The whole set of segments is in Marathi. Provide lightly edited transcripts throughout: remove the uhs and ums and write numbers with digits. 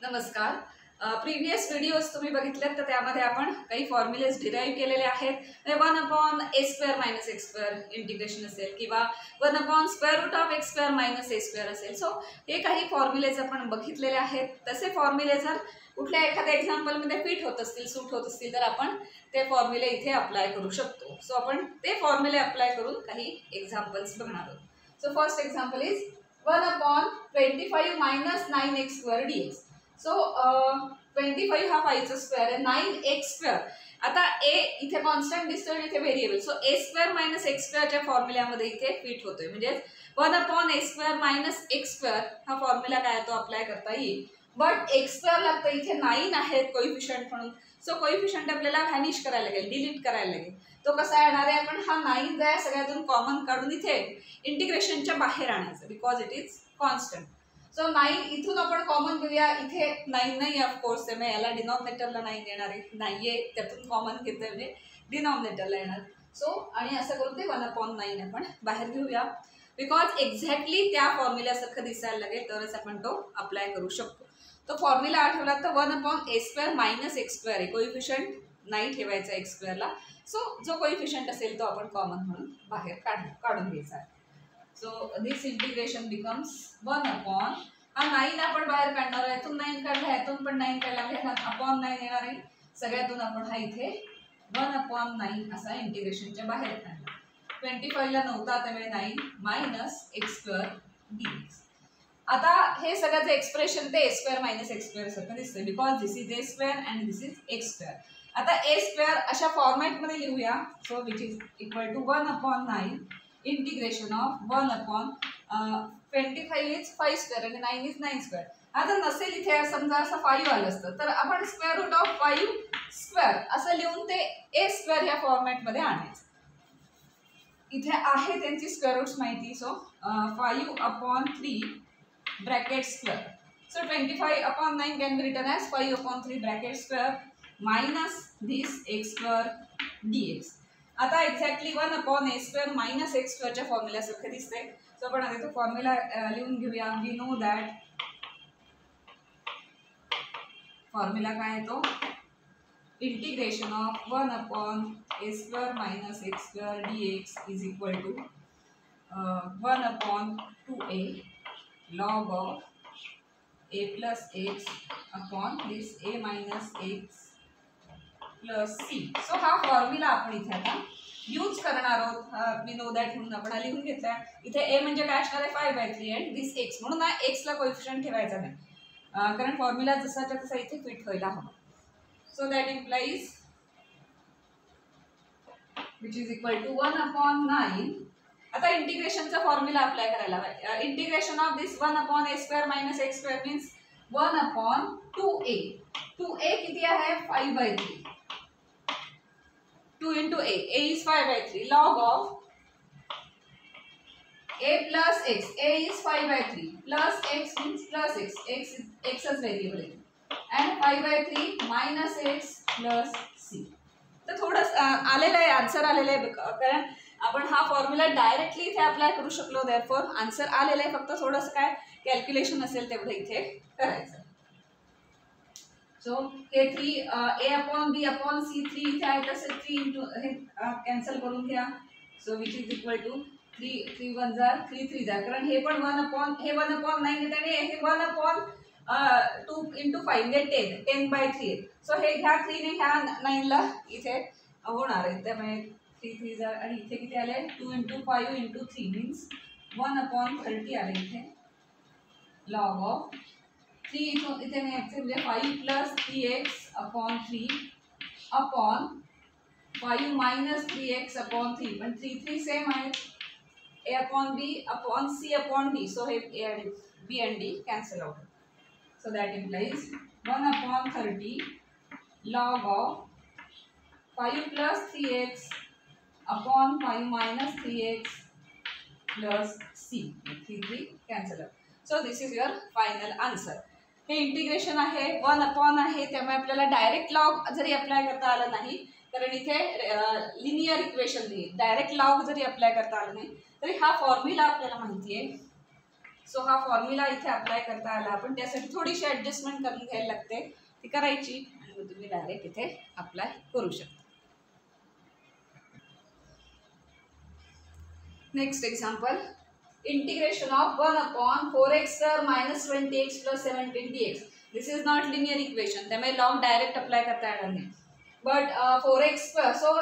नमस्कार. प्रीवियस व्हिडिओज तुम्ही बघितलेत तर त्यामध्ये आपण काही फॉर्म्युलेज डिराईव्ह केलेले आहेत. 1/a² - x² इंटिग्रेशन असेल किंवा 1/√x² - a² असेल. सो हे काही फॉर्म्युलेज आपण बघितलेले आहेत. तसे फॉर्म्युले जर कुठल्या एखाद्या एक्झाम्पलमध्ये फिट होत असतील, सूट होत असतील तर आपण ते फॉर्म्युले इथे अप्लाय करू शकतो. सो आपण ते फॉर्म्युले अप्लाय करून काही एक्झाम्पल्स बघणार आहोत. So first example is 1/25 - 9x² dx. So 25 हा 5 चा स्क्वेअर आहे, 9x². आता a इथे कॉन्स्टंट दिसतोय आणि इथे व्हेरिएबल. सो a² - x² च्या फॉर्म्युल्यामध्ये इथे फिट होतोय. म्हणजे 1/a² - x² हा फॉर्म्युला काय तो अप्लाय करता येईल. बट x² लागतं, इथे 9 आहेत कोइफिशियंट म्हणून. सो कोइफिशियंट आपल्याला व्हॅनिश करायला लागेल, डिलीट करायला लागेल. तो कसा येणार आहे, आपण हा 9 जो आहे सगळ्यातून कॉमन काढून इथे इंटिग्रेशनच्या बाहेर आणायचं because it is constant. So 9 इथून आपण कॉमन घेऊया. इथे 9 नाही ऑफकोर्स, त्यामुळे याला डिनॉमिनेटरला 9 येणार आहे. नाहीये त्यातून कॉमन घेतोय म्हणजे डिनॉमिनेटरला येणार. सो आणि असं करून ते 1/9 आपण बाहेर घेऊया बिकॉज एक्झॅक्टली त्या फॉर्म्युल्यासारखं दिसायला लागेल तरच आपण तो अप्लाय करू शकतो. तो फॉर्म्युला आठवला तर 1/a² - x² आहे. कोइफिशियंट नाही ठेवायचा x² ला. सो जो कोइफिशियंट असेल तो आपण कॉमन म्हणून बाहेर काढून घ्यायचा आहे. सो दिस इंटिग्रेशन बिकम्स 1/, हा 9 आपण बाहेर काढणार आहे. यातून 9 काढला, यातून पण 9 काढला, /9 येणार आहे. सगळ्यातून आपण हा इथे 1/9 असा इंटिग्रेशनच्या बाहेर काढला. 25 ला नव्हता त्यामुळे 9 - x² dx. आता हे सगळ्याचं एक्सप्रेशन ते a² - x² सारखं दिसतंय because this is a² and this is x². आता a² अशा फॉर्मॅटमध्ये लिहूया. So which is equal to 1/9 integration of 1/25 is 5² आणि 9 इज 9². आता नसेल इथे समजा असं 5 आलं असतं तर आपण √5² असं लिहून ते a² या फॉर्मॅटमध्ये आणायचं. इथे आहे त्यांची स्क्वेअर रूट्स माहिती. So 5/3 bracket square. So 25/9 can be written as 5/3 bracket square minus this x² dx. आता एक्झॅक्टली 1/a² - x² च्या फॉर्म्युल्यासारखं दिसतंय. सो आपण आता तो फॉर्म्युला लिहून घेऊया. वी नो दॅट फॉर्म्युला काय आहे तो integration of 1/a² - x² dx is equal to 1/2a log of a plus x upon this a minus x plus c. सो हा फॉर्म्युला आपण इथे आता यूज करणार आहोत. वी नो दॅट म्हणून आपण लिहून घेतला. इथे a म्हणजे काय असणार आहे 5/3 अँड दिस x. म्हणून x ला कोइफिशियंट ठेवायचा नाही कारण फॉर्म्युला जसाच्या तसा इथे फिट व्हायला हवा. So that implies which is equal to 1/9. आता इंटिग्रेशनचा फॉर्म्युला अप्लाय करायला पाहिजे. Integration of this 1/a² - x² means 1/2a. 2a किती आहे 5/3. 2 into a is 5/3 log of a plus x. a is 5/3 plus x means plus x. x as variable आहे and 5/3 minus x plus c. तर थोडं आलेलं आहे, आन्सर आलेलं आहे कारण आपण हा फॉर्म्युला डायरेक्टली इथे अप्लाय करू शकलो. देअरफॉर आन्सर आलेलं आहे, फक्त थोडंसं काय कॅल्क्युलेशन असेल तेवढं इथे करायचं. सो हे 3a/b/c 3 इथे आहे तसे 3 इंटू हे कॅन्सल करून घ्या. So which is equal to 3 1 जा 3 3 जा कारण हे पण 1/9 येत आणि हे 1/2 इंटू 5 म्हणजे 10/3. सो हे ह्या 3 ने ह्या 9 ला इथे होणार आहे. त्यामुळे 3 3 जा आणि इथे किती आले 2 इंटू 5 इंटू 3 मीन्स 1/30 आले इथे लॉग ऑफ 3 इथे म्हणजे 5 plus 3x upon 3 upon 5 minus 3x upon 3 पण 3 3 सेम आहे. a upon b upon c upon d. So हे a आणि b and d cancel out. So that implies 1/30 log of 5 plus 3x upon 5 minus 3x plus c. 3 3 cancel out. So this is your final answer. हे इंटिग्रेशन आहे 1/, आहे त्यामुळे आपल्याला डायरेक्ट लॉग जरी अप्लाय करता आलं नाही कारण इथे लिनियर इक्वेशन नाही. डायरेक्ट लॉग जरी अप्लाय करता आलं नाही तरी हा फॉर्म्युला आपल्याला माहिती आहे सो हा फॉर्म्युला इथे अप्लाय करता आला. आपण त्यासाठी थोडीशी ॲडजस्टमेंट करून घ्यायला लागते, ती करायची आणि मग तुम्ही डायरेक्ट इथे अप्लाय करू शकता. Next example, integration of 1/4x² - 20x + 17dx. This is not linear equation, त्यामुळे लॉग डायरेक्ट अप्लाय करता येणार नाही. But 4x², so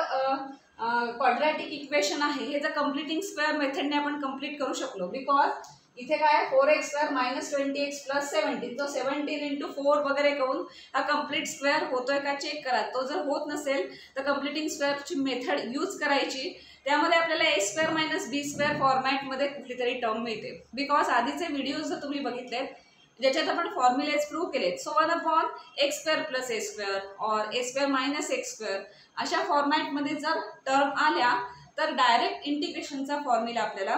quadratic equation आहे, हे जर कम्प्लिटिंग स्क्वेअर मेथडने आपण कम्प्लीट करू शकलो. बिकॉज इथे काय 4x² - 20x + 17, तो 17 × 4 वगैरे करून हा कम्प्लीट स्क्वेअर होतोय का चेक करा. तो जर होत नसेल तर कम्प्लिटिंग स्क्वेअरची मेथड यूज करायची. त्यामध्ये आपल्याला a² - b² फॉर्मॅटमध्ये कुठली तरी टर्म मिळते. बिकॉज आधीचे व्हिडिओज जर तुम्ही बघितलेत ज्याच्यात आपण फॉर्म्युलेज प्रूव्ह केलेत, सो 1/x² + a² और a² - x² अशा फॉर्मॅटमध्ये जर टर्म आल्या तर डायरेक्ट इंटिग्रेशनचा फॉर्म्युला आपल्याला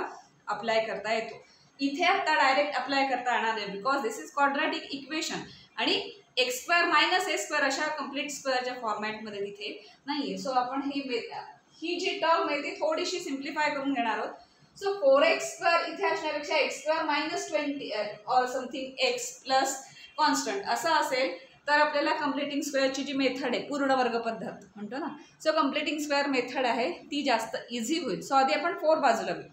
अप्लाय करता येतो. इथे आता डायरेक्ट अप्लाय करता येणार नाही, because this is quadratic equation आणि x² - a² अशा कम्प्लीट स्क्वेअरच्या फॉर्मॅटमध्ये तिथे नाहीये. सो आपण ही जी टर्म आहे ती थोडीशी सिम्प्लिफाय करून घेणार आहोत. सो 4x² इथे असण्यापेक्षा x² - 20 और समथिंग x प्लस कॉन्स्टंट असं असेल तर आपल्याला कम्प्लिटिंग स्क्वेअरची जी मेथड आहे, पूर्ण वर्ग पद्धत म्हणतो ना, सो कम्प्लिटिंग स्क्वेअर मेथड आहे ती जास्त इझी होईल. सो आधी आपण 4 बाजूला घेऊ.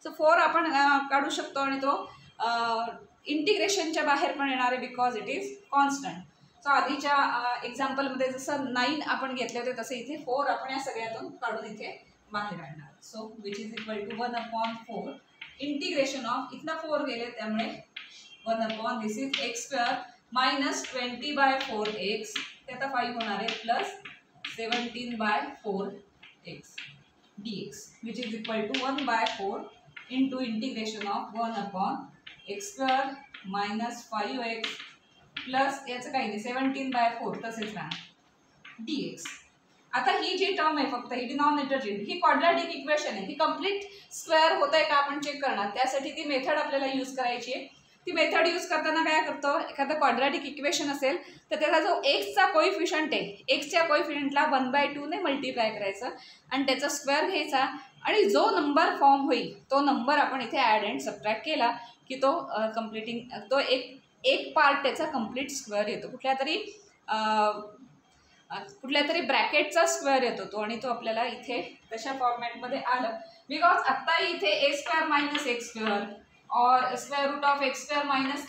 सो 4 आपण काढू शकतो आणि तो इंटिग्रेशनच्या बाहेर पण येणार आहे, because it is constant. So आधीच्या एक्झाम्पलमध्ये जसं 9 आपण घेतले होते तसे इथे 4 आपण या सगळ्यातून काढून इथे बाहेर आणणार. So which is equal to 1/4 integration of, इथनं 4 गेले त्यामुळे 1/ दिस इज x² - 20/4x, ते आता 5 होणार आहे, plus 17/4x dx which is equal to 1/4 into integration of 1/x² - 5x plus याचं काही नाही 17/4 तसेच राहणार dx. आता ही जी टर्म आहे फक्त ही डिनॉमिनेटरची, ही क्वाड्रॅटिक इक्वेशन आहे, ही कम्प्लीट स्क्वेअर होत आहे का आपण चेक करणार. त्यासाठी ती मेथड आपल्याला यूज करायची आहे. ती मेथड यूज करताना काय करतो, एखादं क्वाड्रॅटिक इक्वेशन असेल तर त्याचा जो एक्सचा कोइफिशियंट आहे, एक्सच्या कोइफिशियंटला 1/2 ने मल्टिप्लाय करायचं आणि त्याचा स्क्वेअर घ्यायचा आणि जो नंबर फॉर्म होईल तो नंबर आपण इथे ॲड अँड सबट्रॅक्ट केला की तो तो एक पार्ट त्याचा कम्प्लीट स्क्वेअर येतो. कुठल्या तरी ब्रॅकेटचा स्क्वेअर येतो तो, आणि तो आपल्याला इथे तशा फॉर्मॅटमध्ये आलं. बिकॉज आत्ता इथे a² - x² और square route of x² -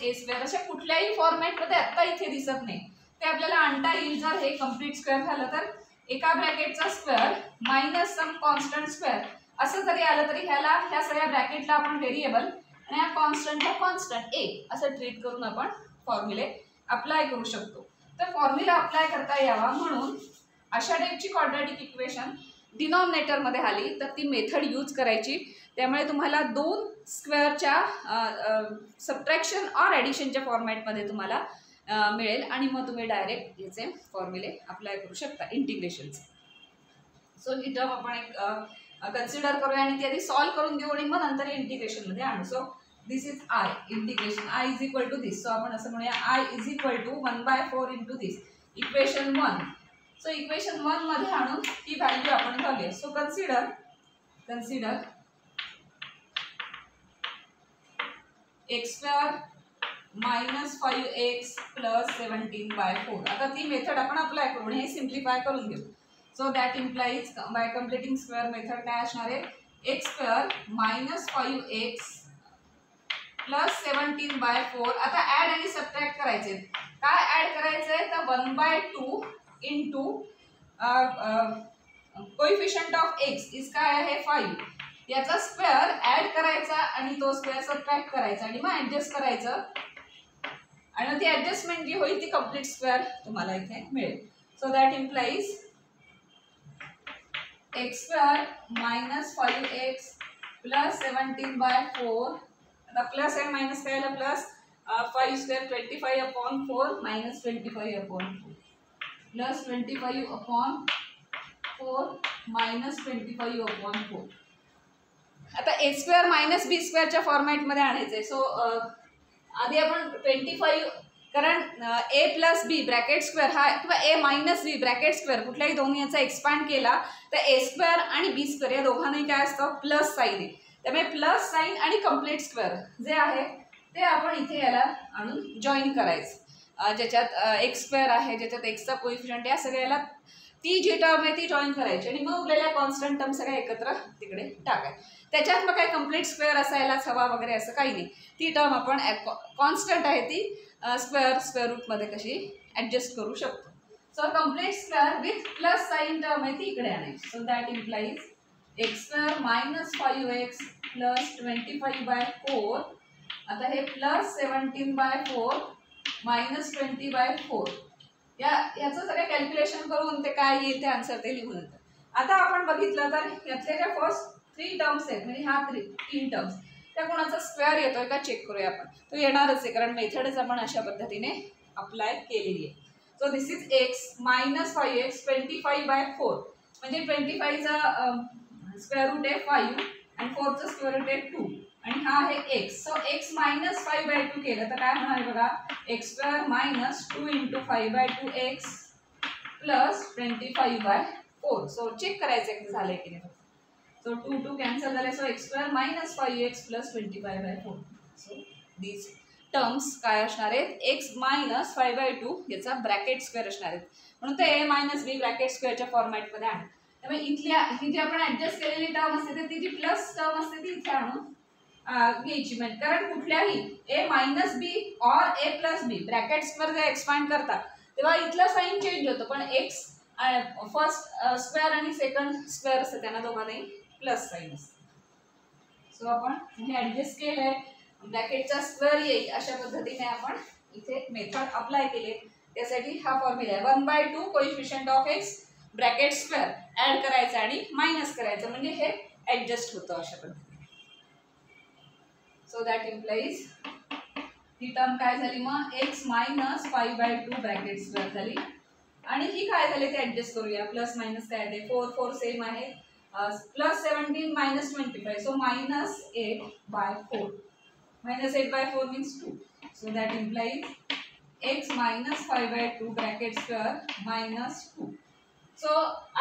a² अशा कुठल्याही फॉर्मॅटमध्ये आत्ता इथे दिसत नाही. ते आपल्याला आणता येईल जर हे कम्प्लीट स्क्वेअर झालं तर एका ब्रॅकेटचा स्क्वेअर मायनस सम कॉन्स्टंट स्क्वेअर असं जरी आलं तरी ह्या सगळ्या ब्रॅकेटला आपण व्हेरिएबल आणि या कॉन्स्टंटला कॉन्स्टंट a असं ट्रीट करून आपण फॉर्म्युले अप्लाय करू शकतो. तर फॉर्म्युला अप्लाय करता यावा म्हणून अशा टाईपची क्वाड्रॅटिक इक्वेशन डिनॉमिनेटरमध्ये आली तर ती मेथड यूज करायची. त्यामुळे तुम्हाला 2 स्क्वेअरच्या सबट्रॅक्शन और ॲडिशनच्या फॉर्मॅटमध्ये तुम्हाला मिळेल आणि मग तुम्ही डायरेक्ट याचे फॉर्म्युले अप्लाय करू शकता इंटिग्रेशनचे. सो ही टर्म आपण एक कन्सिडर करूया आणि ती आधी सॉल्व करून घेऊ आणि मग नंतर इंटिग्रेशनमध्ये आणू. So this is I integration, I is equal to this. So आपण असं म्हणूया I is equal to 1/4 into this, equation 1. So equation 1 मध्ये आणून ती व्हॅल्यू आपण घालूया. So consider x² - 5x plus 17/4. आता ती मेथड आपण अप्लाय करू आणि हे सिम्प्लिफाय करून घेऊ. So that implies by completing square method काय असणार आहे, x² - 5x प्लस 17/4. आता ॲड आणि सबट्रॅक्ट करायचे. काय ॲड करायचं आहे तर 1/2 into coefficient of x is काय आहे 5, याचा स्क्वेअर ॲड करायचा आणि तो स्क्वेअर सबट्रॅक्ट करायचा आणि मग ॲडजस्ट करायचं आणि ती ॲडजस्टमेंट जी होईल ती कम्प्लीट स्क्वेअर तुम्हाला इथे मिळेल. So that implies x² - 5x plus 17/4. आता प्लस आहे मायनस काय आलं, प्लस 5² 25/4 मायनस 25/4 प्लस 25/4 मायनस 25/4. आता a² - b² फॉर्मॅटमध्ये आणायचं आहे. सो आधी आपण 25, कारण a plus b bracket square हा किंवा a minus b bracket square कुठल्याही दोन्ही याचा एक्सपांड केला तर a² आणि b² या दोघांनाही काय असतं प्लस साईन आहे. त्यामुळे प्लस साईन आणि कम्प्लीट स्क्वेअर जे आहे ते आपण इथे याला आणून जॉईन करायचं. ज्याच्यात एक्स स्क्वेअर आहे, ज्याच्यात एक्सचा कोइफिशियंट, या सगळ्याला ती जी टर्म आहे ती जॉईन करायची आणि मग उरलेल्या कॉन्स्टंट टर्म सगळ्या एकत्र तिकडे टाकायचं. त्याच्यात मग काही कम्प्लीट स्क्वेअर असायलाच हवा वगैरे असं काही नाही. ती टर्म आपण कॉन्स्टंट आहे ती स्क्वेअर रूटमध्ये कशी ॲडजस्ट करू शकतो. So complete square with plus sign term आहे ती इकडे आणायची. So that implies x square minus 5x plus 25/4. आता हे प्लस 17/4 मायनस 20/4 याचं सगळं कॅल्क्युलेशन करून ते काय येईल ते आन्सर ते लिहून येतं. आता आपण बघितलं तर यातल्या ज्या फर्स्ट 3 टर्म्स आहेत म्हणजे ह्या 3 टर्म्स त्या कोणाचा स्क्वेअर येतोय का चेक करूया आपण. तो येणारच आहे कारण मेथडच आपण अशा पद्धतीने अप्लाय केलेली आहे. So this is x minus 5x 25/4 म्हणजे 25चा स्क्वेअर रूट आहे 5 आणि 4चा स्क्वेअर रूट आहे 2 आणि हा आहे एक्स. सो एक्स मायनस 5/2 केलं तर काय होणार आहे बघा, x square minus 2 × 5/2 x plus 25/4. So check करायचं आहे झालंय की नाही. सो 2 कॅन्सल झाले. So x square minus 5x plus 25/4. So these terms काय असणार आहेत, एक्स मायनस 5/2 याचा ब्रॅकेट स्क्वेअर असणार आहेत म्हणून ते a मायनस बी ब्रॅकेट स्क्वेअरच्या फॉर्मॅटमध्ये आण. त्यामुळे इथल्या ही जी आपण ऍडजस्ट केलेली टर्म असते ती जी प्लस टर्म असते ती इथे आणून घ्यायची. म्हणजे कारण कुठल्याही a मायनस बी और a plus b bracket square जे एक्सपांड करतात तेव्हा इथला साईन चेंज होतो पण एक्स फर्स्ट स्क्वेअर आणि सेकंड स्क्वेअर असते त्यांना दोघांनाही प्लस साईन असते. सो आपण हे ऍडजस्ट केलंय ब्रॅकेटचा स्क्वेअर येईल अशा पद्धतीने आपण इथे मेथड अप्लाय केले. त्यासाठी हा फॉर्म्युला आहे 1/2 coefficient of x bracket square add करायचं आणि मायनस करायचं म्हणजे हे ऍडजस्ट होतं अशा पद्धतीने. So that implies he term काय झाली मग एक्स मायनस 5/2 ब्रॅकेट स्क्वेअर झाली आणि ही काय झाली ते ऍडजस्ट करूया. प्लस मायनस काय आहे 4 सेम आहे plus 17 minus 25 so minus 8/4 minus 8/4 means 2. So that implies x minus 5/2 bracket square minus 2. So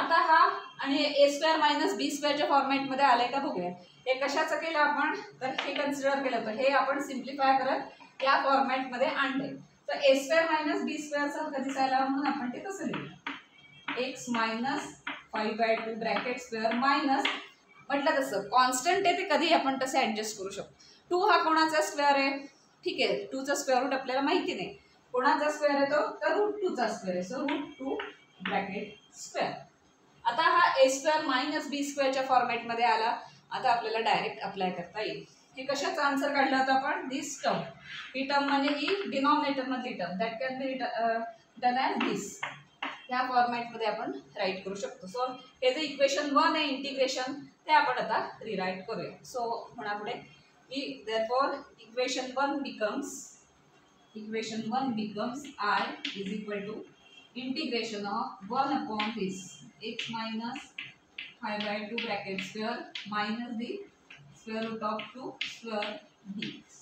आता हा आणि a square minus b square च्या फॉर्मॅट मध्ये आलाय का बघूया. हे कशाचं केलं आपण तर हे कन्सिडर केलं होतं. हे आपण सिम्प्लिफाय करत या फॉर्मॅट मध्ये आणले. तर a square minus b square चा कधी दिसायला म्हणून आपण ते कसं लिहू x minus 5/2 bracket square minus म्हटलं तसं कॉन्स्टंट आहे ते कधी आपण तसे ऍडजस्ट करू शकतो. 2 हा कोणाचा स्क्वेअर आहे ठीक आहे 2 चा स्क्वेअर रूट आपल्याला माहिती नाही कोणाचा स्क्वेअर आहे तो तर √2 चा स्क्वेअर आहे. So √2 bracket square. आता हा a स्क्वेअर मायनस b स्क्वेअरच्या फॉर्मॅटमध्ये आला. आता आपल्याला डायरेक्ट अप्लाय करता येईल. हे कशाचं आन्सर काढलं होतं आपण दिस टर्म. ही टर्म म्हणजे ही डिनॉमिनेटर मधली term that can be done as this. ह्या फॉर्मॅटमध्ये आपण राईट करू शकतो. सो हे जे इक्वेशन 1 आहे इंटिग्रेशन ते आपण आता रिराईट करूया. सो म्हणा पुढे therefore equation 1 becomes I is equal to integration of 1 upon this x minus 5/2 bracket square minus the square root of 2 square dx.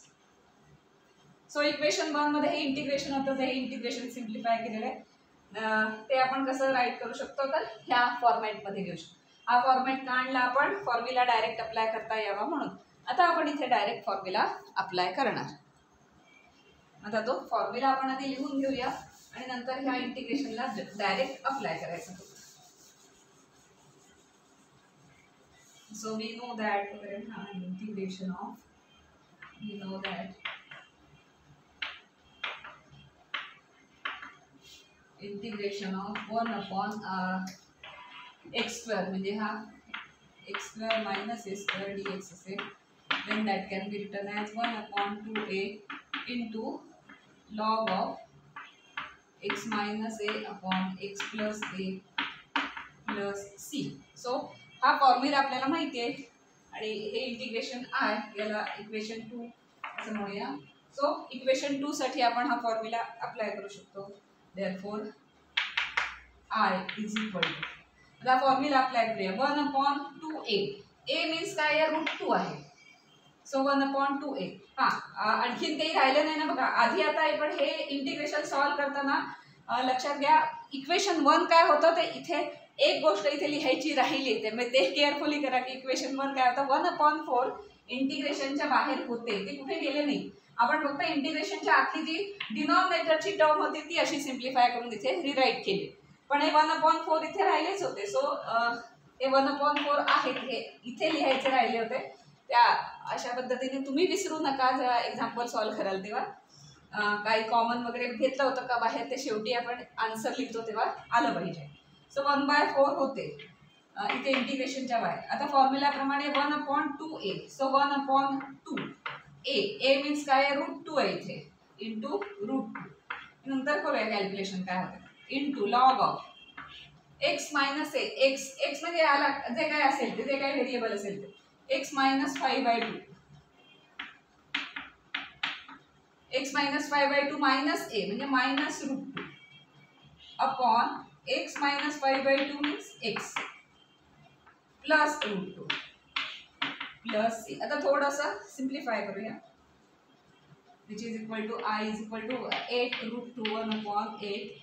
So equation 1 मध्ये हे इंटिग्रेशन होतं ते इंटिग्रेशन सिम्प्लिफाय केलेलं आहे ते आपण कसं राईट करू शकतो तर ह्या फॉर्मॅटमध्ये घेऊ शकतो. हा फॉर्मॅट काढला आपण फॉर्म्युला डायरेक्ट अप्लाय करता यावा म्हणून. आता आपण इथे डायरेक्ट फॉर्म्युला अप्लाय करणार. आता तो फॉर्म्युला आपण आधी लिहून घेऊया आणि नंतर ह्या इंटिग्रेशनला डायरेक्ट अप्लाय करायचं. So we know that integration of integration of 1 upon x square म्हणजे हा x square minus a square dx असेल. Then that can be written as 1 upon 2a into log of x minus a upon x plus a plus c. So हा फॉर्म्युला आपल्याला माहिती आहे आणि हे इंटिग्रेशन I याला इक्वेशन 2 असं म्हणूया. सो इक्वेशन 2 साठी आपण हा फॉर्म्युला अप्लाय करू शकतो. Therefore I is equal to आता फॉर्म्युला अप्लाय करूया 1 upon 2a. a मीन्स काय आहे √2 आहे. So 1 upon 2a. आणखीन काही राहिलं नाही ना बघा. आधी आता आपण हे इंटिग्रेशन सॉल्व करताना लक्षात घ्या इक्वेशन 1 काय होतं ते इथे एक गोष्ट इथे लिहायची राहिली त्यामुळे ते केअरफुली करा की इक्वेशन 1 काय होतं 1 upon 4 इंटिग्रेशनच्या बाहेर होते ते कुठे गेले नाही. आपण फक्त इंटिग्रेशनच्या आतली जी डिनॉमिनेटरची टर्म होती ती अशी सिम्प्लिफाय करून इथे रिराईट केली, पण हे 1/4 इथे राहिलेच होते. सो हे 1/4 आहेत, हे इथे लिहायचे राहिले होते. त्या अशा पद्धतीने तुम्ही विसरू नका जेव्हा एक्झाम्पल सॉल्व्ह कराल तेव्हा. काही कॉमन वगैरे घेतलं होतं का बाहेर ते शेवटी आपण आन्सर लिहितो तेव्हा आलं पाहिजे. सो 1/4 होते इथे इंटिग्रेशनच्या बाहेर. आता फॉर्म्युल्याप्रमाणे 1/2a. सो 1/2 ए मीन्स काय √2 आहे इथे इंटू √2. नंतर करूया कॅल्क्युलेशन काय होतं. Into log of x minus A. X म्हणजे याला जे काय असेल ते जे काय व्हेरिएबल असेल ते x minus 5/2. X minus 5/2 minus a म्हणजे minus √2 upon x minus 5/2 means x plus √2 plus c. आता थोडंसं सिम्प्लिफाय करूया. Which is equal to I is equal to 8 √2 1/8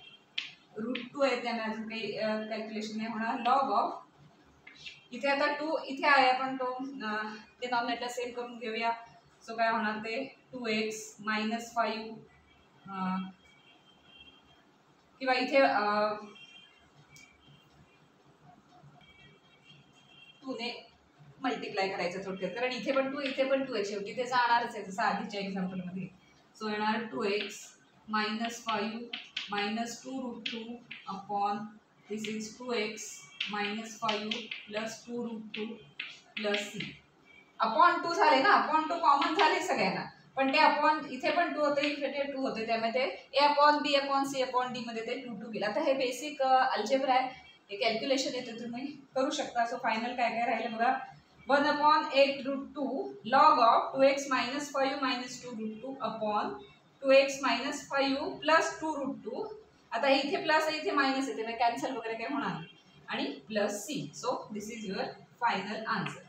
√2 आहे त्याने अजून काही कॅल्क्युलेशन नाही होणार. लॉग ऑफ इथे आता 2 इथे आहे आपण तो डिनॉमिनेटर सेम करून घेऊया. सो काय होणार ते 2x मायनस 5 किंवा इथे 2 ने मल्टिप्लाय करायचं थोडक्यात, कारण इथे पण 2 इथे पण 2 आहे, शेवटी ते जाणारच आहे जसं आधीच्या एक्झाम्पलमध्ये. सो येणार 2x minus 5 minus 2√2 upon this is 2x minus 5 plus 2√2 plus c. Upon 2 झाले ना, अपॉन 2 कॉमन झाले सगळ्यांना, पण ते अपॉन इथे पण 2 होते इथे ते 2 होते, त्यामध्ये ए अपॉन बी अपॉन सी अपॉन डी मध्ये ते 2 गेला. आता हे बेसिक अल्जेब्रा आहे, हे कॅल्क्युलेशन येते तुम्ही करू शकता. सो फायनल काय काय राहिलं बघा. 1/8 √2 log of 2x minus 5 minus 2√2 upon 2x minus 5 plus 2√2. आता हे इथे प्लस आहे इथे मायनस येते म्हणजे कॅन्सल वगैरे काही होणार नाही, आणि plus c. So this is your final answer.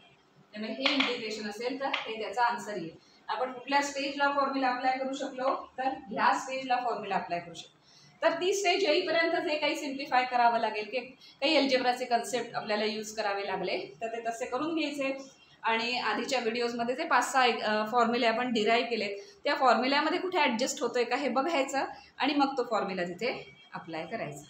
त्यामुळे हे इंटिग्रेशन असेल तर हे त्याचा आन्सर येईल. आपण कुठल्या स्टेजला फॉर्म्युला अप्लाय करू शकलो तर ह्या स्टेजला फॉर्म्युला अप्लाय करू शकतो. तर ती स्टेज येईपर्यंत जे काही सिम्प्लिफाय करावं लागेल की काही अल्जेब्राचे कन्सेप्ट आपल्याला यूज करावे लागले तर ते तसे करून घ्यायचे. आणि आधीच्या व्हिडिओजमध्ये जे 5-6 फॉर्म्युले आपण डिराईव्ह केलेत त्या फॉर्म्युल्यामध्ये कुठे ॲडजस्ट होतोय का हे बघायचं आणि मग तो फॉर्म्युला तिथे अप्लाय करायचा.